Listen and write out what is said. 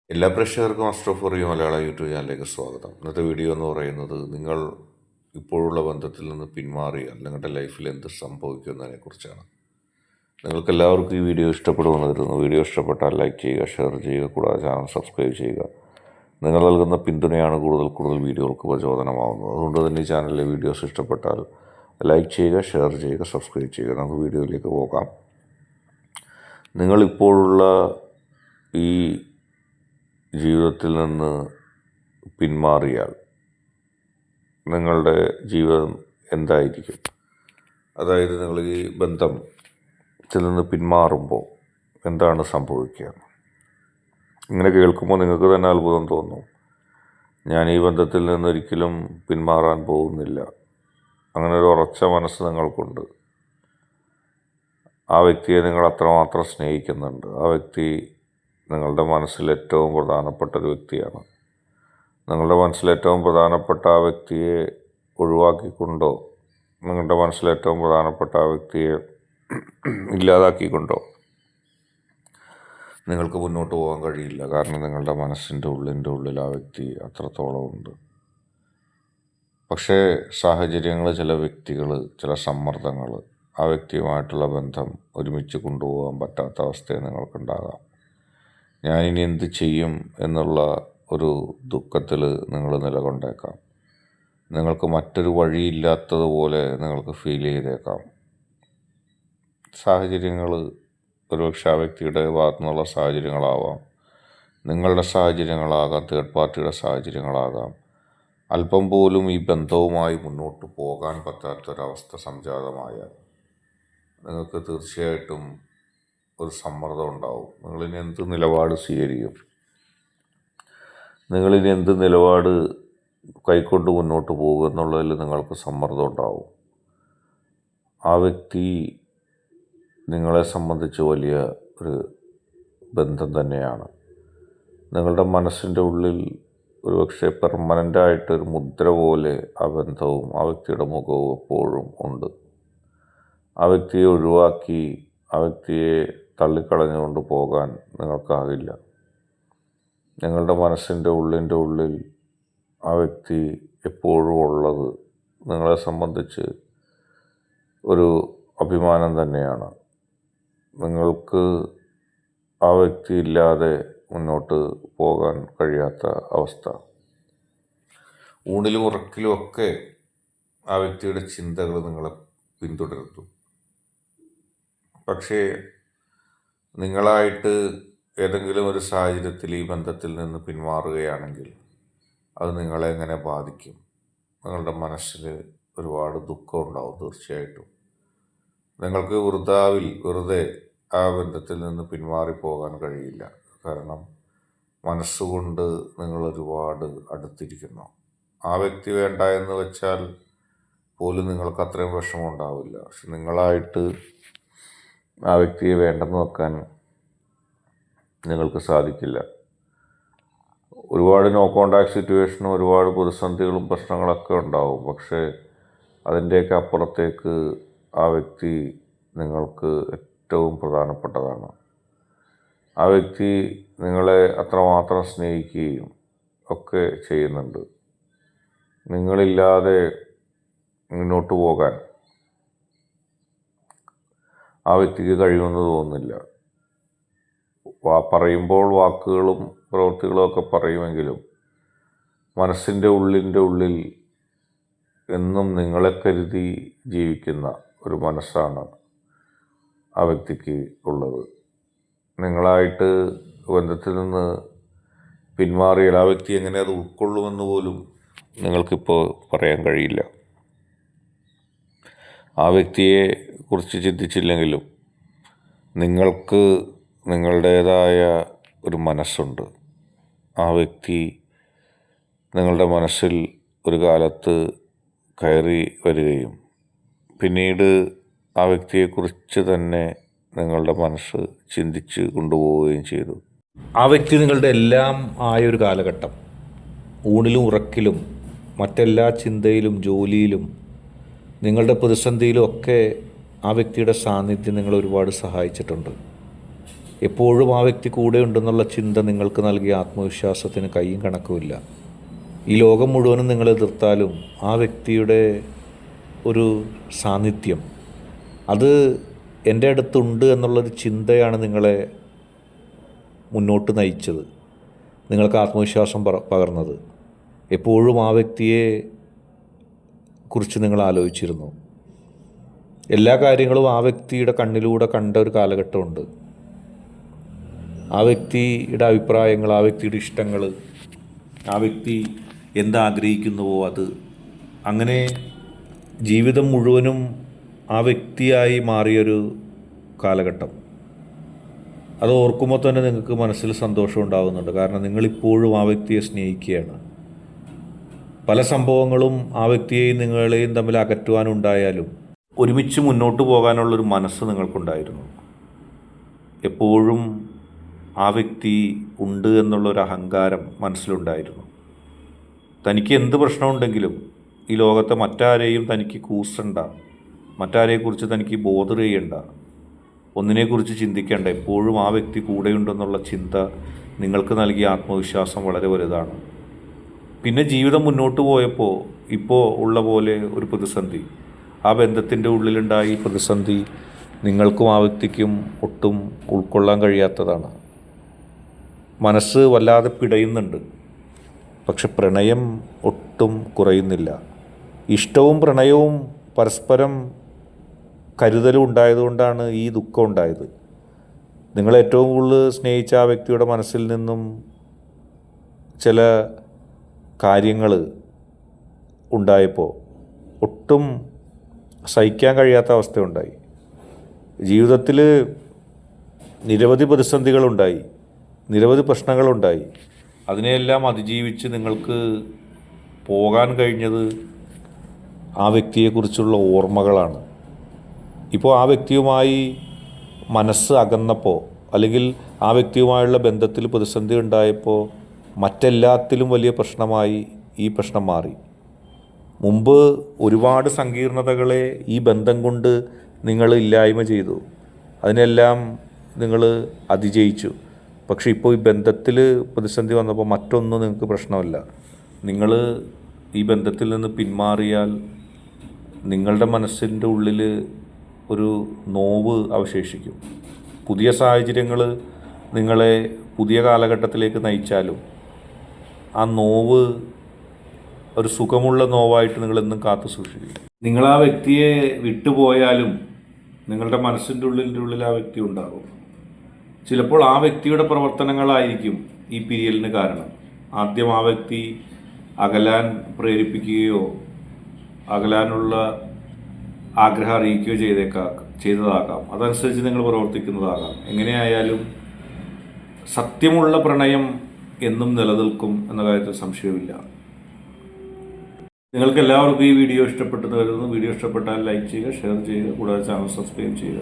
എല്ലാ പ്രേക്ഷകർക്കും astro for you Malayala YouTube ചാനലിലേക്ക് സ്വാഗതം. ഇന്നത്തെ വീഡിയോ എന്ന് പറയുന്നത് നിങ്ങൾ ഇപ്പോഴുള്ള ബന്ധത്തിൽ നിന്ന് പിന്മാറിയാൽ നിങ്ങളുടെ ലൈഫിൽ എന്ത് സംഭവിക്കും എന്നതിനെക്കുറിച്ചാണ്. നിങ്ങൾക്ക് എല്ലാവർക്കും ഈ വീഡിയോ ഇഷ്ടപ്പെടുമെന്ന് കരുതുന്നു. വീഡിയോ ഇഷ്ടപ്പെട്ടാൽ ലൈക്ക് ചെയ്യുക, ഷെയർ ചെയ്യുക, കൂടാതെ ചാനൽ സബ്സ്ക്രൈബ് ചെയ്യുക. നിങ്ങൾ നൽകുന്ന പിന്തുണയാണ് കൂടുതൽ വീഡിയോകൾക്ക് പ്രചോദനമാവുന്നത്. അതുകൊണ്ട് തന്നെ ഈ ചാനലിലെ വീഡിയോസ് ഇഷ്ടപ്പെട്ടാൽ ലൈക്ക് ചെയ്യുക, ഷെയർ ചെയ്യുക, സബ്സ്ക്രൈബ് ചെയ്യുക. നമുക്ക് വീഡിയോയിലേക്ക് പോകാം. നിങ്ങളിപ്പോഴുള്ള ഈ ജീവിതത്തിൽ നിന്ന് പിന്മാറിയാൽ നിങ്ങളുടെ ജീവിതം എന്തായിരിക്കും? അതായത് നിങ്ങൾ ഈ ബന്ധത്തിൽ നിന്ന് പിന്മാറുമ്പോൾ എന്താണ് സംഭവിക്കുക? ഇങ്ങനെ കേൾക്കുമ്പോൾ നിങ്ങൾക്ക് തന്നെ അത്ഭുതം തോന്നും. ഞാൻ ഈ ബന്ധത്തിൽ നിന്നൊരിക്കലും പിന്മാറാൻ പോകുന്നില്ല. അങ്ങനെ ഒരു ഉറച്ച മനസ്സ് നിങ്ങൾക്കുണ്ട്. ആ വ്യക്തിയെ നിങ്ങൾ അത്രമാത്രം സ്നേഹിക്കുന്നുണ്ട്. ആ വ്യക്തി നിങ്ങളുടെ മനസ്സിൽ ഏറ്റവും പ്രധാനപ്പെട്ട ഒരു വ്യക്തിയാണ്. നിങ്ങളുടെ മനസ്സിൽ ഏറ്റവും പ്രധാനപ്പെട്ട ആ വ്യക്തിയെ ഒഴിവാക്കിക്കൊണ്ടോ, നിങ്ങളുടെ മനസ്സിൽ ഏറ്റവും പ്രധാനപ്പെട്ട ആ വ്യക്തിയെ ഇല്ലാതാക്കിക്കൊണ്ടോ നിങ്ങൾക്ക് മുന്നോട്ട് പോകാൻ കഴിയില്ല. കാരണം നിങ്ങളുടെ മനസ്സിൻ്റെ ഉള്ളിൽ ആ വ്യക്തി അത്രത്തോളം ഉണ്ട്. പക്ഷേ സാഹചര്യങ്ങൾ, ചില വ്യക്തികൾ, ചില സമ്മർദ്ദങ്ങൾ ആ വ്യക്തിയുമായിട്ടുള്ള ബന്ധം ഒരുമിച്ച് കൊണ്ടുപോകാൻ പറ്റാത്ത അവസ്ഥയെ നിങ്ങൾക്കുണ്ടാകാം. ഞാനിനി എന്ത് ചെയ്യും എന്നുള്ള ഒരു ദുഃഖത്തിൽ നിങ്ങൾ നിലകൊണ്ടേക്കാം. നിങ്ങൾക്ക് മറ്റൊരു വഴിയില്ലാത്തതുപോലെ നിങ്ങൾക്ക് ഫീൽ ചെയ്തേക്കാം. സാഹചര്യങ്ങൾ ഒരുപക്ഷെ ആ വ്യക്തിയുടെ ഭാഗത്തു നിന്നുള്ള സാഹചര്യങ്ങളാവാം, നിങ്ങളുടെ സാഹചര്യങ്ങളാകാം, തേർഡ് പാർട്ടിയുടെ സാഹചര്യങ്ങളാകാം. അല്പം പോലും ഈ ബന്ധവുമായി മുന്നോട്ട് പോകാൻ പറ്റാത്തൊരവസ്ഥ സംജാതമായാൽ നിങ്ങൾക്ക് തീർച്ചയായിട്ടും ഒരു സമ്മർദ്ദം ഉണ്ടാവും. നിങ്ങളിനി എന്ത് നിലപാട് സ്വീകരിക്കും, നിങ്ങളിനി എന്ത് നിലപാട് കൈക്കൊണ്ട് മുന്നോട്ട് പോകും എന്നുള്ളതിൽ നിങ്ങൾക്ക് സമ്മർദ്ദം ഉണ്ടാവും. ആ വ്യക്തി നിങ്ങളെ സംബന്ധിച്ച് വലിയ ഒരു ബന്ധം തന്നെയാണ്. നിങ്ങളുടെ മനസ്സിൻ്റെ ഉള്ളിൽ ഒരുപക്ഷെ പെർമനൻ്റായിട്ടൊരു മുദ്ര പോലെ ആ ബന്ധവും ആ വ്യക്തിയുടെ മുഖവും എപ്പോഴും ഉണ്ട്. ആ വ്യക്തിയെ ഒഴിവാക്കി ആ വ്യക്തിയെ തള്ളിക്കളഞ്ഞുകൊണ്ട് പോകാൻ നിങ്ങൾക്കാകില്ല. നിങ്ങളുടെ മനസ്സിൻ്റെ ഉള്ളിൽ ആ വ്യക്തി എപ്പോഴും ഉള്ളത് നിങ്ങളെ സംബന്ധിച്ച് ഒരു അഭിമാനം തന്നെയാണ്. നിങ്ങൾക്ക് ആ വ്യക്തി ഇല്ലാതെ മുന്നോട്ട് പോകാൻ കഴിയാത്ത അവസ്ഥ. ഊണിലും ഉറക്കിലും ഒക്കെ ആ വ്യക്തിയുടെ ചിന്തകൾ നിങ്ങളെ പിന്തുടരുന്നു. പക്ഷേ നിങ്ങളായിട്ട് ഏതെങ്കിലും ഒരു സാഹചര്യത്തിൽ ഈ ബന്ധത്തിൽ നിന്ന് പിന്മാറുകയാണെങ്കിൽ അത് നിങ്ങളെ എങ്ങനെ ബാധിക്കും? നിങ്ങളുടെ മനസ്സിൽ ഒരുപാട് ദുഃഖം ഉണ്ടാവും. തീർച്ചയായിട്ടും നിങ്ങൾക്ക് വെറുതെ ആ ബന്ധത്തിൽ നിന്ന് പിന്മാറിപ്പോകാൻ കഴിയില്ല. കാരണം മനസ്സുകൊണ്ട് നിങ്ങൾ ഒരുപാട് അടുത്തിരിക്കുന്നു. ആ വ്യക്തി വേണ്ട എന്ന് വെച്ചാൽ പോലും നിങ്ങൾക്ക് അത്രയും വിഷമം ഉണ്ടാവില്ല. പക്ഷെ നിങ്ങളായിട്ട് ആ വ്യക്തിയെ വേണ്ടെന്ന് വെക്കാൻ നിങ്ങൾക്ക് സാധിക്കില്ല. ഒരുപാട് നോ കോണ്ടാക്ട് സിറ്റുവേഷനും ഒരുപാട് പ്രതിസന്ധികളും പ്രശ്നങ്ങളൊക്കെ ഉണ്ടാവും. പക്ഷേ അതിൻ്റെയൊക്കെ അപ്പുറത്തേക്ക് ആ വ്യക്തി നിങ്ങൾക്ക് ഏറ്റവും പ്രധാനപ്പെട്ടതാണ്. ആ വ്യക്തി നിങ്ങളെ അത്രമാത്രം സ്നേഹിക്കുകയും ഒക്കെ ചെയ്യുന്നുണ്ട്. നിങ്ങളില്ലാതെ മുന്നോട്ട് പോകാൻ ആ വ്യക്തിക്ക് കഴിയുമെന്ന് തോന്നുന്നില്ല. പറയുമ്പോൾ വാക്കുകളും പ്രവൃത്തികളും ഒക്കെ പറയുമെങ്കിലും മനസ്സിൻ്റെ ഉള്ളിൽ എന്നും നിങ്ങളെ കരുതി ജീവിക്കുന്ന ഒരു മനസ്സാണ് ആ വ്യക്തിക്ക് ഉള്ളത്. നിങ്ങളായിട്ട് ബന്ധത്തിൽ നിന്ന് പിന്മാറിയാൽ ആ വ്യക്തി എങ്ങനെ അത് ഉൾക്കൊള്ളുമെന്ന് പോലും നിങ്ങൾക്കിപ്പോൾ പറയാൻ കഴിയില്ല. ആ വ്യക്തിയെ കുറിച്ച് ചിന്തിച്ചില്ലെങ്കിലും നിങ്ങൾക്ക് നിങ്ങളുടേതായ ഒരു മനസ്സുണ്ട്. ആ വ്യക്തി നിങ്ങളുടെ മനസ്സിൽ ഒരു കാലത്ത് കയറി വരികയും പിന്നീട് ആ വ്യക്തിയെക്കുറിച്ച് തന്നെ നിങ്ങളുടെ മനസ്സ് ചിന്തിച്ച് കൊണ്ടുപോവുകയും ചെയ്തു. ആ വ്യക്തി നിങ്ങളുടെ എല്ലാം ആയൊരു കാലഘട്ടം, ഊണിലും ഉറക്കിലും മറ്റെല്ലാ ചിന്തയിലും ജോലിയിലും നിങ്ങളുടെ പ്രതിസന്ധിയിലും ഒക്കെ ആ വ്യക്തിയുടെ സാന്നിധ്യം നിങ്ങളെ ഒരുപാട് സഹായിച്ചിട്ടുണ്ട്. എപ്പോഴും ആ വ്യക്തി കൂടെ ഉണ്ടെന്നുള്ള ചിന്ത നിങ്ങൾക്ക് നൽകിയ ആത്മവിശ്വാസത്തിന് കയ്യും കണക്കുമില്ല. ഈ ലോകം മുഴുവനും നിങ്ങൾ എതിർത്താലും ആ വ്യക്തിയുടെ ഒരു സാന്നിധ്യം, അത് എൻ്റെ അടുത്തുണ്ട് എന്നുള്ളൊരു ചിന്തയാണ് നിങ്ങളെ മുന്നോട്ട് നയിച്ചത്, നിങ്ങൾക്ക് ആത്മവിശ്വാസം പകർന്നത്. എപ്പോഴും ആ വ്യക്തിയെ കുറിച്ച് നിങ്ങൾ ആലോചിച്ചിരുന്നു. എല്ലാ കാര്യങ്ങളും ആ വ്യക്തിയുടെ കണ്ണിലൂടെ കണ്ട ഒരു കാലഘട്ടമുണ്ട്. ആ വ്യക്തിയുടെ അഭിപ്രായങ്ങൾ, ആ വ്യക്തിയുടെ ഇഷ്ടങ്ങൾ, ആ വ്യക്തി എന്താഗ്രഹിക്കുന്നുവോ അത്, അങ്ങനെ ജീവിതം മുഴുവനും ആ വ്യക്തിയായി മാറിയൊരു കാലഘട്ടം. അത് ഓർക്കുമ്പോൾ തന്നെ നിങ്ങൾക്ക് മനസ്സിൽ സന്തോഷം ഉണ്ടാകുന്നുണ്ട്. കാരണം നിങ്ങളിപ്പോഴും ആ വ്യക്തിയെ സ്നേഹിക്കുകയാണ്. പല സംഭവങ്ങളും ആ വ്യക്തിയെയും നിങ്ങളെയും തമ്മിൽ അകറ്റുവാനുണ്ടായാലും ഒരുമിച്ച് മുന്നോട്ട് പോകാനുള്ളൊരു മനസ്സ് നിങ്ങൾക്കുണ്ടായിരുന്നു. എപ്പോഴും ആ വ്യക്തി ഉണ്ട് എന്നുള്ളൊരു അഹങ്കാരം മനസ്സിലുണ്ടായിരുന്നു. തനിക്ക് എന്ത് പ്രശ്നമുണ്ടെങ്കിലും ഈ ലോകത്തെ മറ്റാരെയും തനിക്ക് കൂസണ്ട, മറ്റാരെക്കുറിച്ച് തനിക്ക് ബോധർ ചെയ്യണ്ട, ഒന്നിനെക്കുറിച്ച് ചിന്തിക്കേണ്ട, എപ്പോഴും ആ വ്യക്തി കൂടെയുണ്ടെന്നുള്ള ചിന്ത നിങ്ങൾക്ക് നൽകിയ ആത്മവിശ്വാസം വളരെ വലുതാണ്. പിന്നെ ജീവിതം മുന്നോട്ട് പോയപ്പോൾ ഇപ്പോൾ ഉള്ള പോലെ ഒരു പ്രതിസന്ധി, ആ ബന്ധത്തിൻ്റെ ഉള്ളിലുണ്ടായ ഈ പ്രതിസന്ധി നിങ്ങൾക്കും ആ വ്യക്തിക്കും ഒട്ടും ഉൾക്കൊള്ളാൻ കഴിയാത്തതാണ്. മനസ്സ് വല്ലാതെ പിടയുന്നുണ്ട്. പക്ഷെ പ്രണയം ഒട്ടും കുറയുന്നില്ല. ഇഷ്ടവും പ്രണയവും പരസ്പരം കരുതലും ഉണ്ടായതുകൊണ്ടാണ് ഈ ദുഃഖം ഉണ്ടായത്. നിങ്ങൾ ഏറ്റവും കൂടുതൽ സ്നേഹിച്ച ആ വ്യക്തിയുടെ മനസ്സിൽ നിന്നും ചില കാര്യങ്ങൾ ഉണ്ടായപ്പോൾ ഒട്ടും സഹിക്കാൻ കഴിയാത്ത അവസ്ഥയുണ്ടായി. ജീവിതത്തിൽ നിരവധി പ്രതിസന്ധികളുണ്ടായി, നിരവധി പ്രശ്നങ്ങളുണ്ടായി. അതിനെയെല്ലാം അതിജീവിച്ച് നിങ്ങൾക്ക് പോകാൻ കഴിഞ്ഞത് ആ വ്യക്തിയെക്കുറിച്ചുള്ള ഓർമ്മകളാണ്. ഇപ്പോൾ ആ വ്യക്തിയുമായി മനസ്സ് അകന്നപ്പോൾ, അല്ലെങ്കിൽ ആ വ്യക്തിയുമായുള്ള ബന്ധത്തിൽ പ്രതിസന്ധി ഉണ്ടായപ്പോൾ മറ്റെല്ലാത്തിലും വലിയ പ്രശ്നമായി ഈ പ്രശ്നം മാറി. മുമ്പ് ഒരുപാട് സങ്കീർണതകളെ ഈ ബന്ധം കൊണ്ട് നിങ്ങൾ ഇല്ലായ്മ ചെയ്തു, അതിനെല്ലാം നിങ്ങൾ അതിജയിച്ചു. പക്ഷേ ഇപ്പോൾ ഈ ബന്ധത്തിൽ പ്രതിസന്ധി വന്നപ്പോൾ മറ്റൊന്നും നിങ്ങൾക്ക് പ്രശ്നമല്ല. നിങ്ങൾ ഈ ബന്ധത്തിൽ നിന്ന് പിന്മാറിയാൽ നിങ്ങളുടെ മനസ്സിൻ്റെ ഉള്ളിൽ ഒരു നോവ് അവശേഷിക്കും. പുതിയ സാഹചര്യങ്ങൾ നിങ്ങളെ പുതിയ കാലഘട്ടത്തിലേക്ക് നയിച്ചാലും ആ നോവ് ഒരു സുഖമുള്ള നോവായിട്ട് നിങ്ങളെന്നും കാത്തു സൂക്ഷിക്കും. നിങ്ങൾ ആ വ്യക്തിയെ വിട്ടുപോയാലും നിങ്ങളുടെ മനസ്സിൻ്റെ ഉള്ളിൽ ആ വ്യക്തി ഉണ്ടാകും. ചിലപ്പോൾ ആ വ്യക്തിയുടെ പ്രവർത്തനങ്ങളായിരിക്കും ഈ പിരിയലിന് കാരണം. ആദ്യം ആ വ്യക്തി അകലാൻ പ്രേരിപ്പിക്കുകയോ അകലാനുള്ള ആഗ്രഹം അറിയിക്കുകയോ ചെയ്തതാകാം. അതനുസരിച്ച് നിങ്ങൾ പ്രവർത്തിക്കുന്നതാകാം. എങ്ങനെയായാലും സത്യമുള്ള പ്രണയം എന്നും നിലനിൽക്കും എന്ന കാര്യത്തിൽ സംശയമില്ല. നിങ്ങൾക്ക് എല്ലാവർക്കും ഈ വീഡിയോ ഇഷ്ടപ്പെട്ടെന്ന് കരുതുന്നു. വീഡിയോ ഇഷ്ടപ്പെട്ടാൽ ലൈക്ക് ചെയ്യുക, ഷെയർ ചെയ്യുക, കൂടാതെ ചാനൽ സബ്സ്ക്രൈബ് ചെയ്യുക.